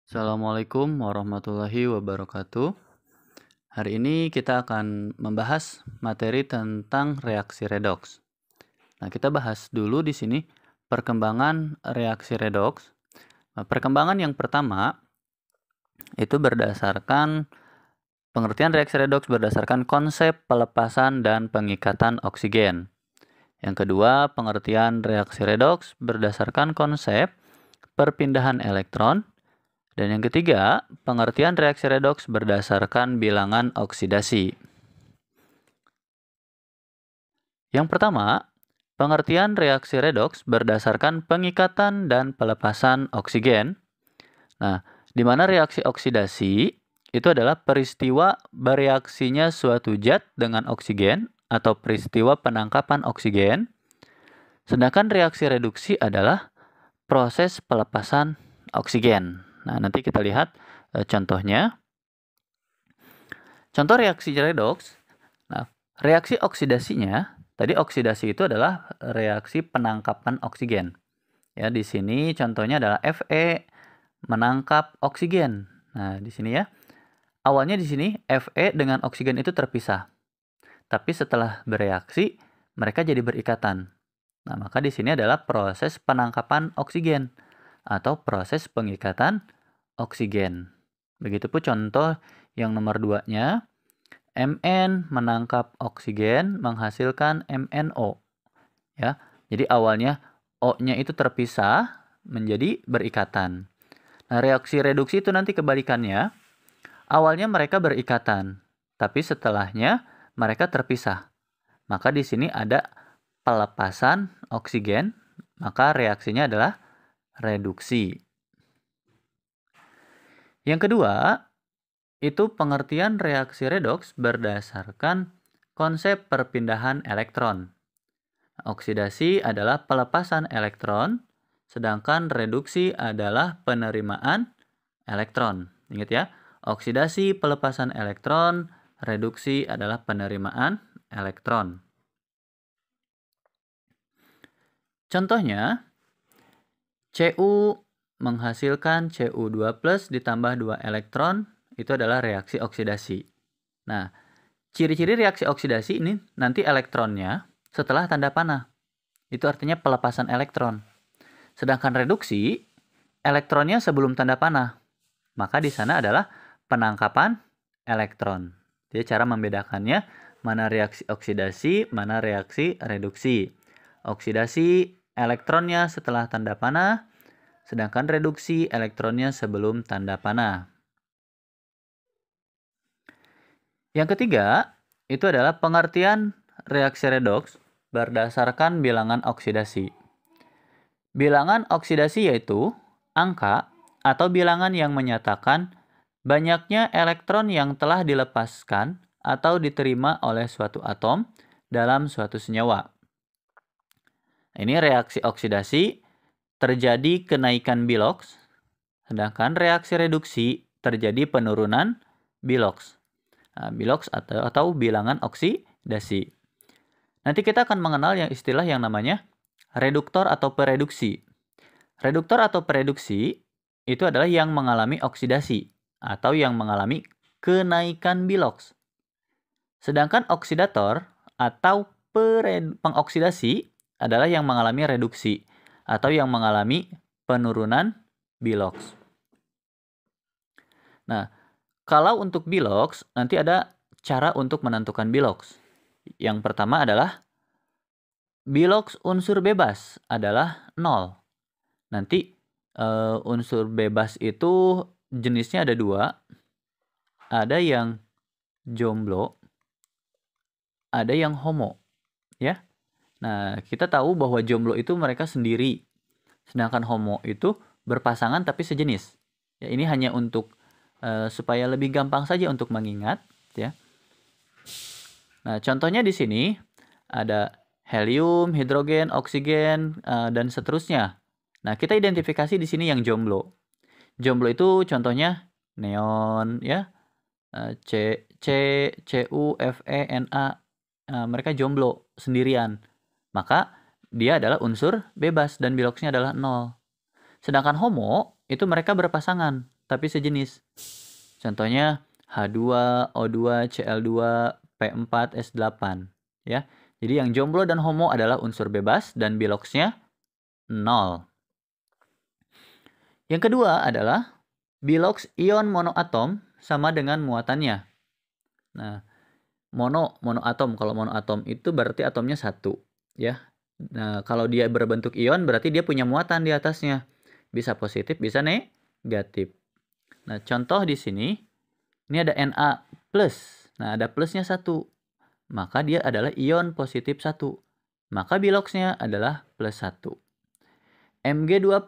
Assalamualaikum warahmatullahi wabarakatuh. Hari ini kita akan membahas materi tentang reaksi redoks. Nah, kita bahas dulu di sini perkembangan reaksi redoks. Nah, perkembangan yang pertama itu berdasarkan pengertian reaksi redoks berdasarkan konsep pelepasan dan pengikatan oksigen. Yang kedua, pengertian reaksi redoks berdasarkan konsep perpindahan elektron. Dan yang ketiga, pengertian reaksi redoks berdasarkan bilangan oksidasi. Yang pertama, pengertian reaksi redoks berdasarkan pengikatan dan pelepasan oksigen. Nah, di mana reaksi oksidasi itu adalah peristiwa bereaksinya suatu zat dengan oksigen atau peristiwa penangkapan oksigen. Sedangkan reaksi reduksi adalah proses pelepasan oksigen. Nah, nanti kita lihat contohnya. Contoh reaksi redoks. Nah, reaksi oksidasinya, tadi oksidasi itu adalah reaksi penangkapan oksigen. Ya, di sini contohnya adalah Fe menangkap oksigen. Nah, di sini ya. Awalnya di sini Fe dengan oksigen itu terpisah. Tapi setelah bereaksi, mereka jadi berikatan. Nah, maka di sini adalah proses penangkapan oksigen atau proses pengikatan oksigen. Begitupun contoh yang nomor 2-nya, Mn menangkap oksigen menghasilkan MnO. Ya, jadi awalnya O-nya itu terpisah menjadi berikatan. Nah, reaksi reduksi itu nanti kebalikannya. Awalnya mereka berikatan, tapi setelahnya mereka terpisah. Maka di sini ada pelepasan oksigen, maka reaksinya adalah reduksi. Yang kedua, itu pengertian reaksi redoks berdasarkan konsep perpindahan elektron. Oksidasi adalah pelepasan elektron, sedangkan reduksi adalah penerimaan elektron. Ingat ya, oksidasi pelepasan elektron, reduksi adalah penerimaan elektron. Contohnya, Cu menghasilkan Cu2+ ditambah 2 elektron, itu adalah reaksi oksidasi. Nah, ciri-ciri reaksi oksidasi ini nanti elektronnya setelah tanda panah. Itu artinya pelepasan elektron. Sedangkan reduksi, elektronnya sebelum tanda panah. Maka di sana adalah penangkapan elektron. Jadi cara membedakannya, mana reaksi oksidasi, mana reaksi reduksi. Oksidasi elektronnya setelah tanda panah, sedangkan reduksi elektronnya sebelum tanda panah. Yang ketiga, itu adalah pengertian reaksi redoks berdasarkan bilangan oksidasi. Bilangan oksidasi yaitu angka atau bilangan yang menyatakan banyaknya elektron yang telah dilepaskan atau diterima oleh suatu atom dalam suatu senyawa. Ini reaksi oksidasi terjadi kenaikan biloks, sedangkan reaksi reduksi terjadi penurunan biloks. Nah, biloks atau bilangan oksidasi. Nanti kita akan mengenal istilah yang namanya reduktor atau pereduksi. Reduktor atau pereduksi itu adalah yang mengalami oksidasi atau yang mengalami kenaikan biloks. Sedangkan oksidator atau pengoksidasi adalah yang mengalami reduksi atau yang mengalami penurunan biloks. Nah, kalau untuk biloks, nanti ada cara untuk menentukan biloks. Yang pertama adalah biloks unsur bebas adalah 0. Nanti unsur bebas itu jenisnya ada 2. Ada yang jomblo, ada yang homo. Ya. Nah, kita tahu bahwa jomblo itu mereka sendiri. Sedangkan homo itu berpasangan tapi sejenis. Ya, ini hanya untuk supaya lebih gampang saja untuk mengingat, ya. Nah, contohnya di sini ada helium, hidrogen, oksigen, dan seterusnya. Nah, kita identifikasi di sini yang jomblo. Jomblo itu contohnya neon, ya, C, Cu, Fe, Na. Mereka jomblo sendirian. Maka dia adalah unsur bebas dan biloksnya adalah 0. Sedangkan homo itu mereka berpasangan. tapi sejenis. Contohnya H2, O2, Cl2, P4, S8. Ya. Jadi yang jomblo dan homo adalah unsur bebas dan biloxnya 0. Yang kedua adalah bilox ion monoatom sama dengan muatannya. Nah, monoatom. Kalau monoatom itu berarti atomnya 1. Ya. Nah, kalau dia berbentuk ion berarti dia punya muatan di atasnya. Bisa positif, bisa negatif. Nah, contoh di sini, ini ada Na+. Nah, ada plusnya 1. Maka dia adalah ion positif 1. Maka biloxnya adalah plus 1. Mg2+.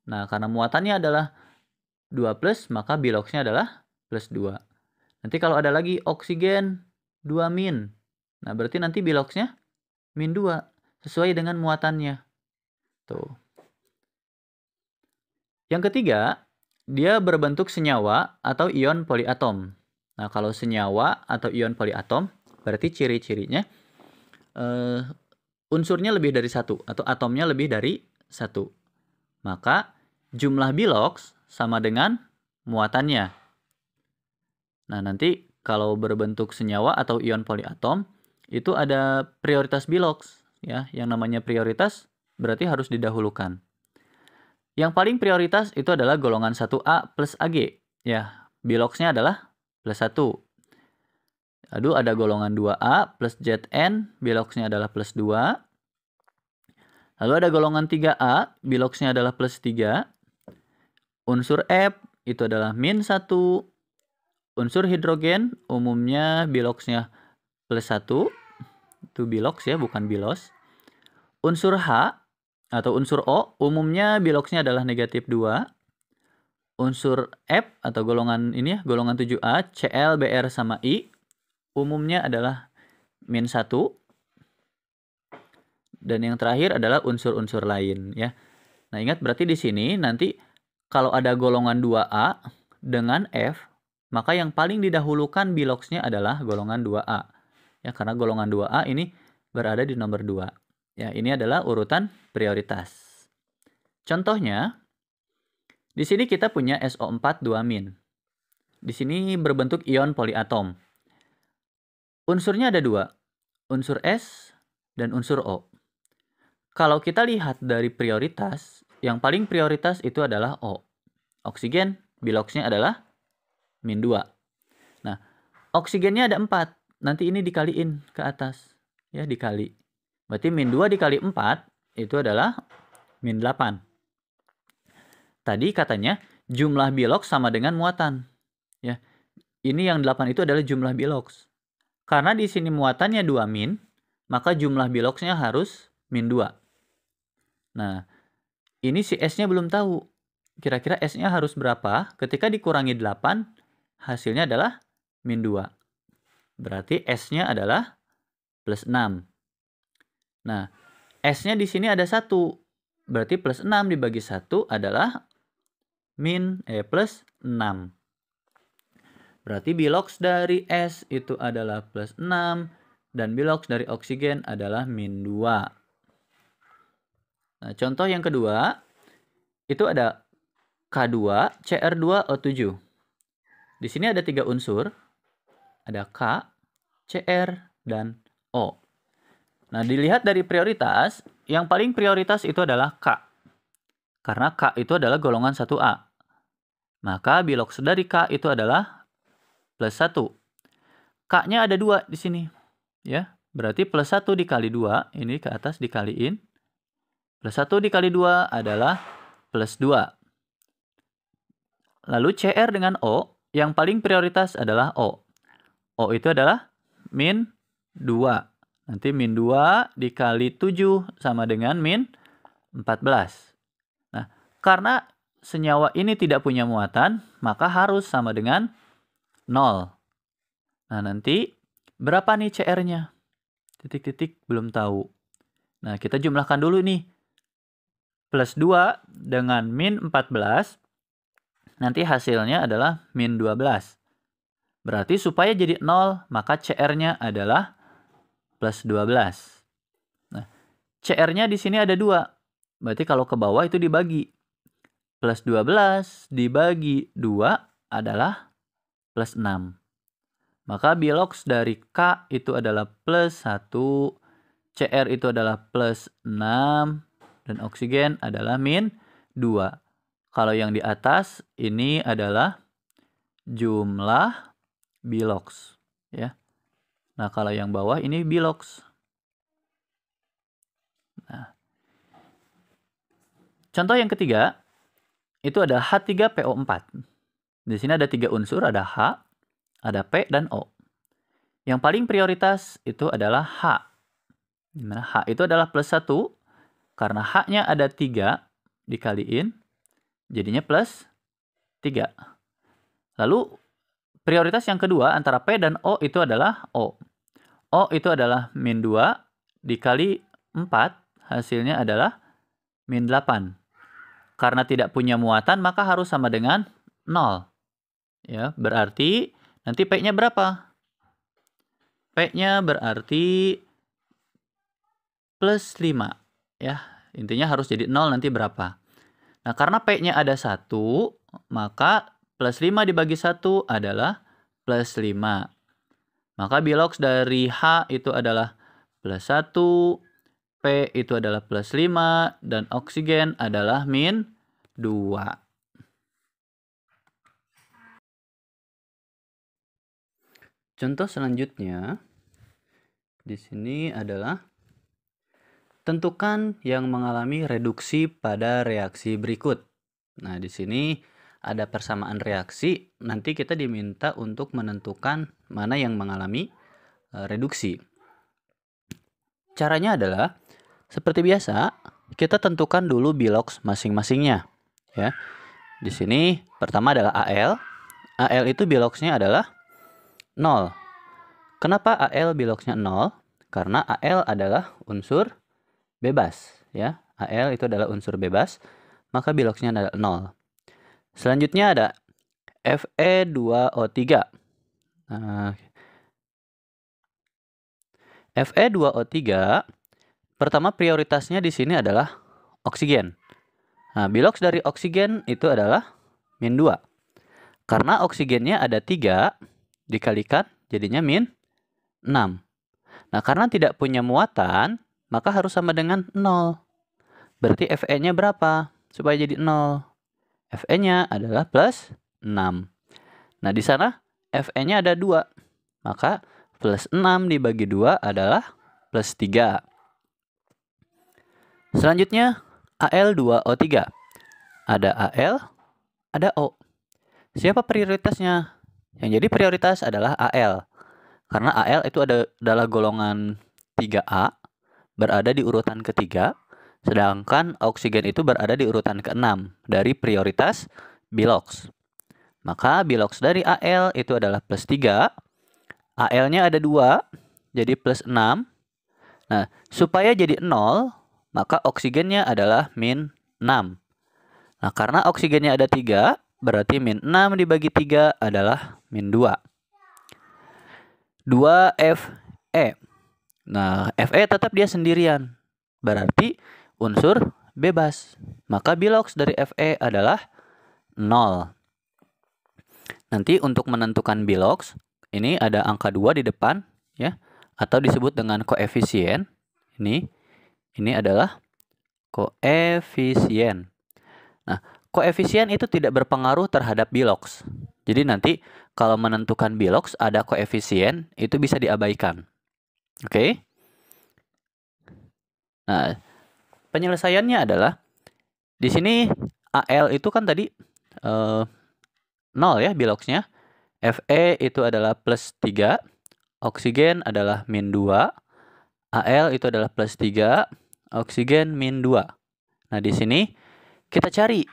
Nah, karena muatannya adalah 2+, maka biloxnya adalah plus 2. Nanti kalau ada lagi oksigen 2-. Nah, berarti nanti biloxnya -2. Sesuai dengan muatannya. Tuh. Yang ketiga, dia berbentuk senyawa atau ion poliatom. Nah, kalau senyawa atau ion poliatom, berarti ciri-cirinya unsurnya lebih dari 1 atau atomnya lebih dari 1. Maka jumlah bilox sama dengan muatannya. Nah, nanti kalau berbentuk senyawa atau ion poliatom, itu ada prioritas bilox. Ya, yang namanya prioritas berarti harus didahulukan. Yang paling prioritas itu adalah golongan 1A plus Ag. Ya, biloxnya adalah plus 1. Lalu ada golongan 2A plus Zn, biloxnya adalah plus 2. Lalu ada golongan 3A, biloxnya adalah plus 3. Unsur F itu adalah -1. Unsur hidrogen umumnya biloxnya plus 1. Itu bilox ya, bukan bilos. Unsur H atau unsur O umumnya biloxnya adalah negatif 2. Unsur F atau golongan ini ya, golongan 7A, Cl, Br sama I umumnya adalah -1. Dan yang terakhir adalah unsur-unsur lain ya. Nah, ingat berarti di sini nanti kalau ada golongan 2A dengan F, maka yang paling didahulukan biloxnya adalah golongan 2A. Ya, karena golongan 2A ini berada di nomor 2. Ya, ini adalah urutan prioritas. Contohnya, di sini kita punya SO4 2-. Di sini berbentuk ion poliatom. Unsurnya ada 2, unsur S dan unsur O. Kalau kita lihat dari prioritas, yang paling prioritas itu adalah O. Oksigen, biloxnya adalah -2. Nah, oksigennya ada 4. Nanti ini dikaliin ke atas. Ya, dikali. Berarti -2 dikali 4 itu adalah -8. Tadi katanya jumlah bilox sama dengan muatan. Ya. Ini yang 8 itu adalah jumlah bilox. Karena di sini muatannya 2-, maka jumlah biloxnya harus -2. Nah, ini si S-nya belum tahu. Kira-kira S-nya harus berapa? Ketika dikurangi 8, hasilnya adalah -2. Berarti S-nya adalah plus 6. Nah, S-nya di sini ada 1. Berarti plus 6 dibagi 1 adalah plus 6. Berarti bilox dari S itu adalah plus 6. Dan bilox dari oksigen adalah -2. Nah, contoh yang kedua, itu ada K2, Cr2O7. Di sini ada 3 unsur. Ada K, Cr, dan O. Nah, dilihat dari prioritas, yang paling prioritas itu adalah K. Karena K itu adalah golongan 1A. Maka bilox dari K itu adalah plus 1. K-nya ada 2 di sini. Ya, berarti plus 1 dikali 2, ini ke atas dikaliin. Plus 1 dikali 2 adalah plus 2. Lalu Cr dengan O, yang paling prioritas adalah O. O itu adalah -2. Nanti -2 dikali 7 sama dengan -14. Nah, karena senyawa ini tidak punya muatan, maka harus sama dengan 0. Nah, nanti berapa nih Cr-nya? Titik-titik belum tahu. Nah, kita jumlahkan dulu nih. Plus 2 dengan -14, nanti hasilnya adalah -12. Berarti supaya jadi 0, maka Cr-nya adalah plus 12. Nah, Cr-nya di sini ada 2. Berarti kalau ke bawah itu dibagi. plus 12 dibagi 2 adalah plus 6. Maka bilox dari K itu adalah plus 1, Cr itu adalah plus 6, dan oksigen adalah min 2. Kalau yang di atas ini adalah jumlah bilox, ya. Nah, kalau yang bawah ini bilox. Nah, contoh yang ketiga itu ada H3PO4. Di sini ada 3 unsur, ada H, ada P, dan O. Yang paling prioritas itu adalah H. Dimana H itu adalah plus 1, karena H-nya ada 3 dikaliin, jadinya plus 3. Lalu prioritas yang kedua antara P dan O itu adalah O. O itu adalah min 2 dikali 4, hasilnya adalah min 8. Karena tidak punya muatan, maka harus sama dengan 0. Ya, berarti nanti P-nya berapa? P-nya berarti plus 5. Ya, intinya harus jadi 0 nanti berapa. Nah, karena P-nya ada 1, maka plus 5 dibagi 1 adalah plus 5. Maka bilox dari H itu adalah plus 1, P itu adalah plus 5, dan oksigen adalah min 2. Contoh selanjutnya di sini adalah tentukan yang mengalami reduksi pada reaksi berikut. Nah, di sini ada persamaan reaksi. Nanti kita diminta untuk menentukan mana yang mengalami reduksi. Caranya adalah seperti biasa, kita tentukan dulu bilox masing-masingnya, ya. Di sini pertama adalah Al. Al itu biloxnya adalah 0. Kenapa Al biloxnya 0? Karena Al adalah unsur bebas, ya. Al itu adalah unsur bebas, maka biloxnya adalah 0. Selanjutnya ada Fe2O3. Nah, Fe2O3 pertama prioritasnya di sini adalah oksigen. Nah, bilox dari oksigen itu adalah min 2. Karena oksigennya ada 3 dikalikan jadinya min 6. Nah, karena tidak punya muatan, maka harus sama dengan 0. Berarti Fe-nya berapa supaya jadi 0? Fe-nya adalah plus 6. Nah, di sana Fe-nya ada 2. Maka plus 6 dibagi 2 adalah plus 3. Selanjutnya Al2O3. Ada Al, ada O. Siapa prioritasnya? Yang jadi prioritas adalah Al. Karena Al itu adalah golongan 3A, berada di urutan ketiga, sedangkan oksigen itu berada di urutan ke-6 dari prioritas bilox. Maka bilox dari Al itu adalah plus 3, Al-nya ada 2, jadi plus 6. Nah, supaya jadi 0, maka oksigennya adalah min 6. Nah, karena oksigennya ada 3, berarti min 6 dibagi 3 adalah min 2. 2Fe. Nah, Fe tetap dia sendirian. Berarti unsur bebas. Maka bilox dari Fe adalah 0. Nanti untuk menentukan bilox, ini ada angka 2 di depan, ya, atau disebut dengan koefisien. Ini adalah koefisien. Nah, koefisien itu tidak berpengaruh terhadap bilox. Jadi nanti kalau menentukan bilox ada koefisien, itu bisa diabaikan. Oke? Nah, penyelesaiannya adalah di sini Al itu kan tadi 0 ya biloxnya. Fe itu adalah plus 3, oksigen adalah min 2, Al itu adalah plus 3, oksigen min 2. Nah, di sini kita cari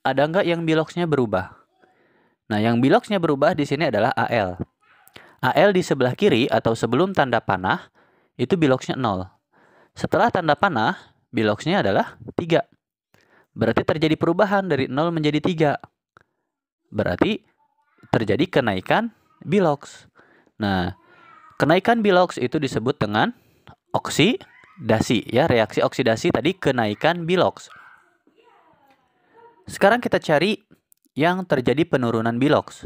ada nggak yang biloxnya berubah. Nah, yang biloxnya berubah di sini adalah Al. Al di sebelah kiri atau sebelum tanda panah itu biloxnya 0. Setelah tanda panah, biloxnya adalah 3. Berarti terjadi perubahan dari 0 menjadi 3. Berarti terjadi kenaikan bilox. Nah, kenaikan bilox itu disebut dengan oksidasi, ya, reaksi oksidasi tadi kenaikan bilox. Sekarang kita cari yang terjadi penurunan bilox.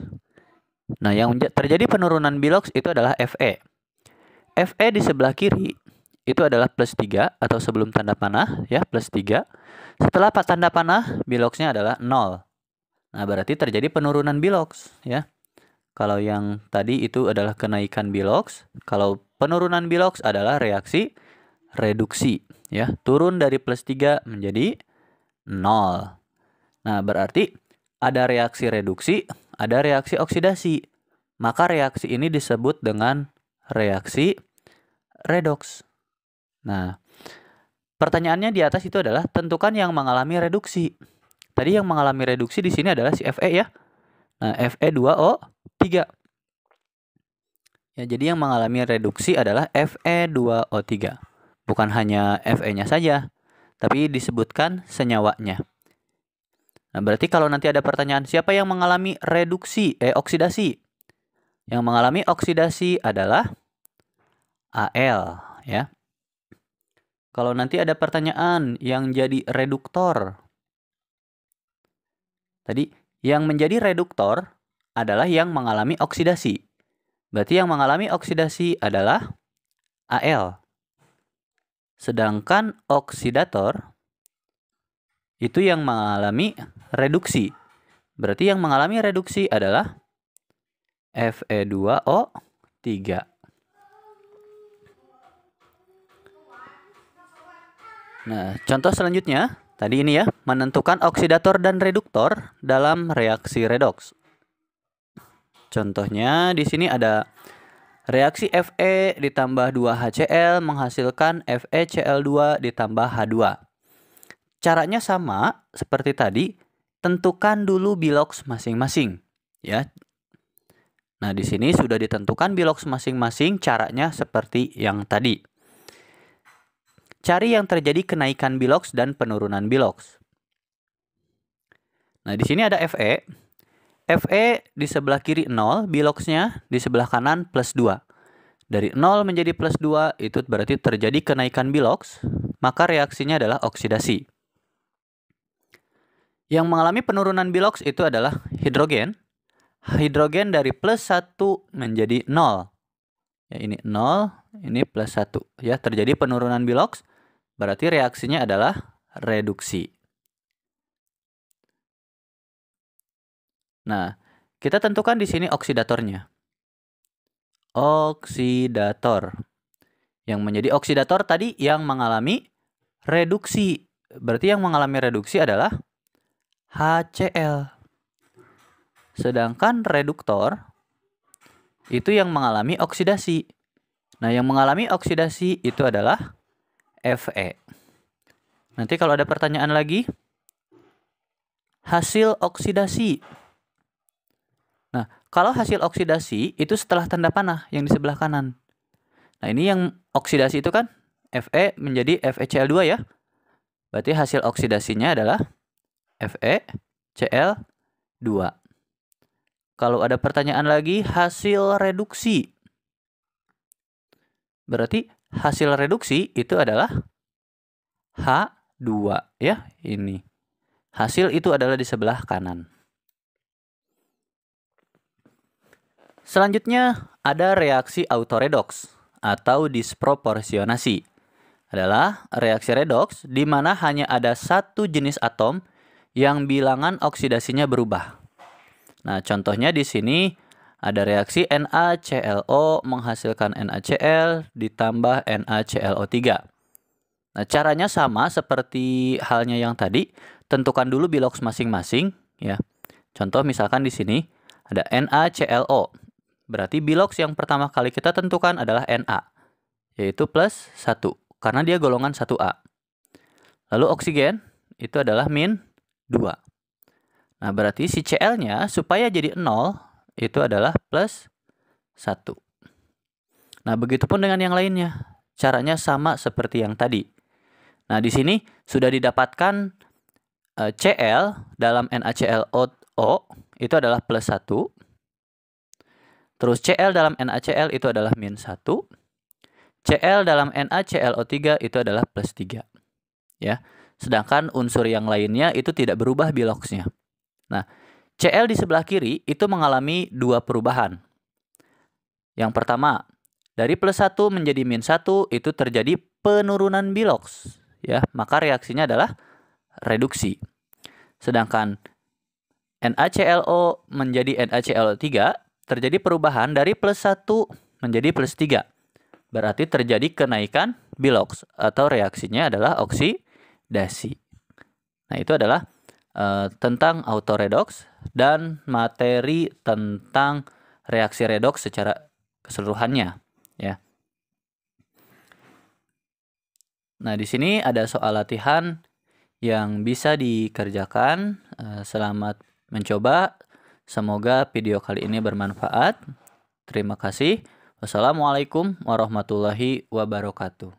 Nah, yang terjadi penurunan bilox itu adalah Fe. Fe di sebelah kiri itu adalah plus 3 atau sebelum tanda panah ya, plus 3. Setelah tanda panah, biloxnya adalah 0. Nah, berarti terjadi penurunan bilox ya. Kalau yang tadi itu adalah kenaikan bilox, kalau penurunan bilox adalah reaksi reduksi ya, turun dari plus 3 menjadi 0. Nah, berarti ada reaksi reduksi, ada reaksi oksidasi. Maka reaksi ini disebut dengan reaksi redoks. Nah, pertanyaannya di atas itu adalah tentukan yang mengalami reduksi. Tadi yang mengalami reduksi di sini adalah si Fe ya. Nah, Fe2O3. Ya, jadi yang mengalami reduksi adalah Fe2O3. Bukan hanya Fe-nya saja, tapi disebutkan senyawanya. Nah, berarti kalau nanti ada pertanyaan, siapa yang mengalami oksidasi? Yang mengalami oksidasi adalah Al, ya. Kalau nanti ada pertanyaan yang jadi reduktor. Tadi, yang menjadi reduktor adalah yang mengalami oksidasi. Berarti yang mengalami oksidasi adalah Al. Sedangkan oksidator itu yang mengalami reduksi. Berarti yang mengalami reduksi adalah Fe2O3. Nah, contoh selanjutnya, tadi ini ya, menentukan oksidator dan reduktor dalam reaksi redoks. Contohnya di sini ada reaksi Fe ditambah 2HCl menghasilkan FeCl2 ditambah H2. Caranya sama seperti tadi, tentukan dulu bilox masing-masing, ya. Nah, di sini sudah ditentukan bilox masing-masing, caranya seperti yang tadi. Cari yang terjadi kenaikan bilox dan penurunan bilox. Nah, di sini ada Fe. Fe di sebelah kiri 0, biloxnya di sebelah kanan plus 2. Dari 0 menjadi plus 2 itu berarti terjadi kenaikan bilox, maka reaksinya adalah oksidasi. Yang mengalami penurunan bilox itu adalah hidrogen. Hidrogen dari plus 1 menjadi 0. Ya, ini 0, ini plus 1. Ya, terjadi penurunan bilox, berarti reaksinya adalah reduksi. Nah, kita tentukan di sini oksidatornya. Oksidator. Yang menjadi oksidator tadi yang mengalami reduksi. Berarti yang mengalami reduksi adalah HCl. Sedangkan reduktor itu yang mengalami oksidasi. Nah, yang mengalami oksidasi itu adalah Fe. Nanti kalau ada pertanyaan lagi, hasil oksidasi. Nah, kalau hasil oksidasi itu setelah tanda panah yang di sebelah kanan. Nah, ini yang oksidasi itu kan Fe menjadi FeCl2 ya. Berarti hasil oksidasinya adalah FeCl2. Kalau ada pertanyaan lagi, hasil reduksi. Berarti hasil reduksi itu adalah H2 ya, ini. Hasil itu adalah di sebelah kanan. Selanjutnya ada reaksi autoredoks atau disproporsionasi. Adalah reaksi redoks di mana hanya ada satu jenis atom yang bilangan oksidasinya berubah. Nah, contohnya di sini ada reaksi NaClO menghasilkan NaCl ditambah NaClO3. Nah, caranya sama seperti halnya yang tadi, tentukan dulu bilox masing-masing ya. Contoh misalkan di sini ada NaClO. Berarti bilox yang pertama kali kita tentukan adalah Na, yaitu plus 1 karena dia golongan 1A. Lalu oksigen itu adalah min 2. Nah, berarti si Cl-nya supaya jadi 0 itu adalah plus 1. Nah, begitupun dengan yang lainnya. Caranya sama seperti yang tadi. Nah, di sini sudah didapatkan Cl dalam NaClO itu adalah plus 1. Terus Cl dalam NaCl itu adalah min 1. Cl dalam NaClO3 itu adalah plus 3. Ya. sedangkan unsur yang lainnya itu tidak berubah biloxnya. Nah, Cl di sebelah kiri itu mengalami dua perubahan. Yang pertama, dari +1 menjadi -1 itu terjadi penurunan bilox, ya. Maka reaksinya adalah reduksi. Sedangkan NaClO menjadi NaClO3 terjadi perubahan dari +1 menjadi +3. Berarti terjadi kenaikan bilox atau reaksinya adalah oksidasi. Nah, itu adalah tentang autoredox dan materi tentang reaksi redoks secara keseluruhannya, ya. Nah, di sini ada soal latihan yang bisa dikerjakan. Selamat mencoba. Semoga video kali ini bermanfaat. Terima kasih. Wassalamualaikum warahmatullahi wabarakatuh.